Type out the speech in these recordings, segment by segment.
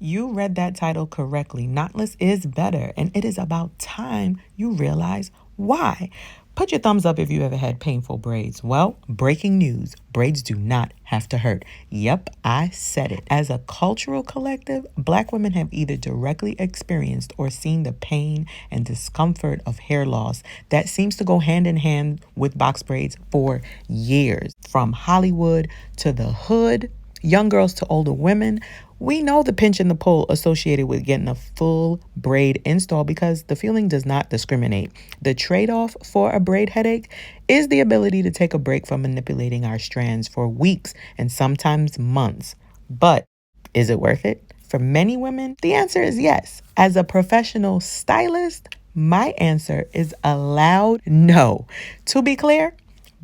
You read that title correctly. Knotless is better, and it is about time you realize why. Put your thumbs up if you ever had painful braids. Well, breaking news, braids do not have to hurt. Yep, I said it. As a cultural collective, Black women have either directly experienced or seen the pain and discomfort of hair loss that seems to go hand in hand with box braids for years. From Hollywood to the hood, young girls to older women, we know the pinch and the pull associated with getting a full braid install because the feeling does not discriminate. The trade-off for a braid headache is the ability to take a break from manipulating our strands for weeks and sometimes months. But is it worth it? For many women, the answer is yes. As a professional stylist, my answer is a loud no. To be clear,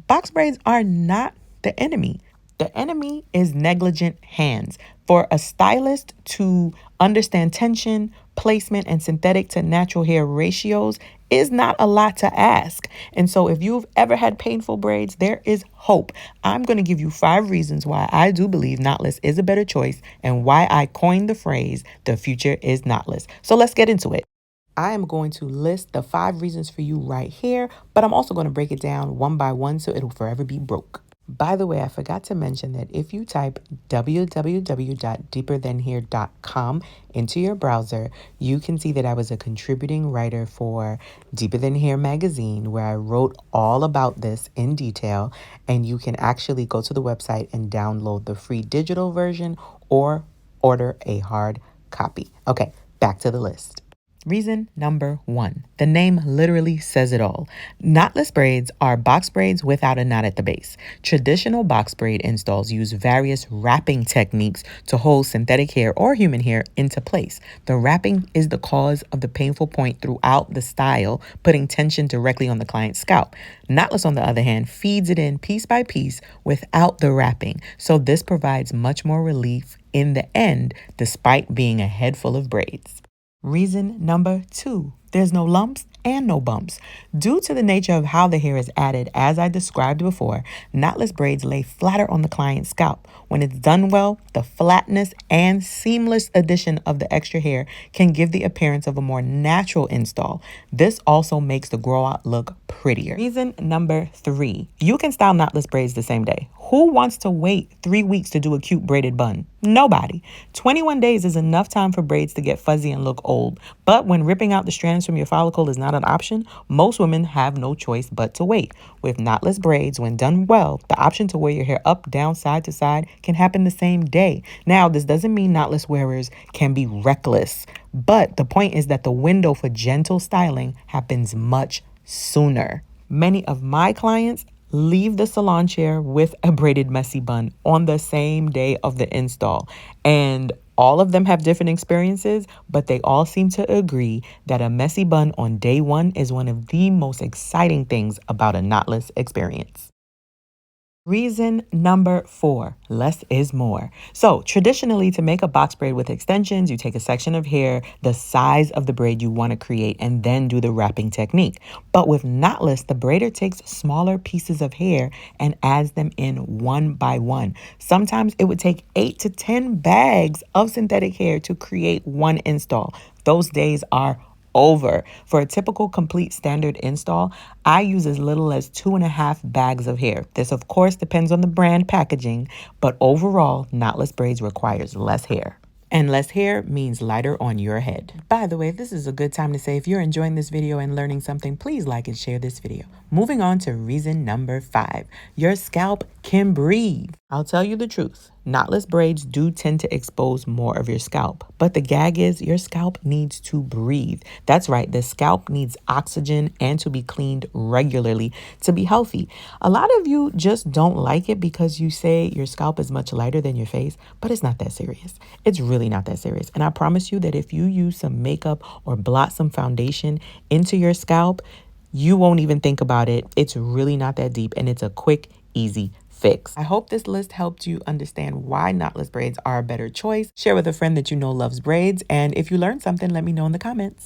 box braids are not the enemy. The enemy is negligent hands. For a stylist to understand tension, placement, and synthetic to natural hair ratios is not a lot to ask. And so if you've ever had painful braids, there is hope. I'm going to give you 5 reasons why I do believe knotless is a better choice and why I coined the phrase, the future is knotless. So let's get into it. I am going to list the 5 reasons for you right here, but I'm also going to break it down one by one so it'll forever be broke. By the way, I forgot to mention that if you type www.deeperthanhere.com into your browser, you can see that I was a contributing writer for Deeper Than Hair magazine, where I wrote all about this in detail. And you can actually go to the website and download the free digital version or order a hard copy. Okay, back to the list. Reason number 1. The name literally says it all. Knotless braids are box braids without a knot at the base. Traditional box braid installs use various wrapping techniques to hold synthetic hair or human hair into place. The wrapping is the cause of the painful point throughout the style, putting tension directly on the client's scalp. Knotless, on the other hand, feeds it in piece by piece without the wrapping. So this provides much more relief in the end, despite being a head full of braids. Reason number 2, there's no lumps and no bumps. Due to the nature of how the hair is added, as I described before, knotless braids lay flatter on the client's scalp. When it's done well, the flatness and seamless addition of the extra hair can give the appearance of a more natural install. This also makes the grow out look prettier. Reason number 3, you can style knotless braids the same day. Who wants to wait 3 weeks to do a cute braided bun? Nobody. 21 days is enough time for braids to get fuzzy and look old. But when ripping out the strands from your follicle is not an option, most women have no choice but to wait. With knotless braids, when done well, the option to wear your hair up, down, side to side can happen the same day. Now, this doesn't mean knotless wearers can be reckless, but the point is that the window for gentle styling happens much sooner. Many of my clients leave the salon chair with a braided messy bun on the same day of the install. And all of them have different experiences, but they all seem to agree that a messy bun on day 1 is one of the most exciting things about a knotless experience. Reason number 4, less is more. So traditionally, to make a box braid with extensions, you take a section of hair, the size of the braid you want to create, and then do the wrapping technique. But with knotless, the braider takes smaller pieces of hair and adds them in one by one. Sometimes it would take 8 to 10 bags of synthetic hair to create one install. Those days are over. For a typical complete standard install, I use as little as 2.5 bags of hair. This, of course, depends on the brand packaging, but overall, knotless braids requires less hair. And less hair means lighter on your head. By the way, this is a good time to say if you're enjoying this video and learning something, please like and share this video. Moving on to reason number 5, your scalp can breathe. I'll tell you the truth. Knotless braids do tend to expose more of your scalp, but the gag is your scalp needs to breathe. That's right, the scalp needs oxygen and to be cleaned regularly to be healthy. A lot of you just don't like it because you say your scalp is much lighter than your face, but it's not that serious. It's really not that serious. And I promise you that if you use some makeup or blot some foundation into your scalp, you won't even think about it. It's really not that deep, and it's a quick, easy fix. I hope this list helped you understand why knotless braids are a better choice. Share with a friend that you know loves braids, and if you learned something, let me know in the comments.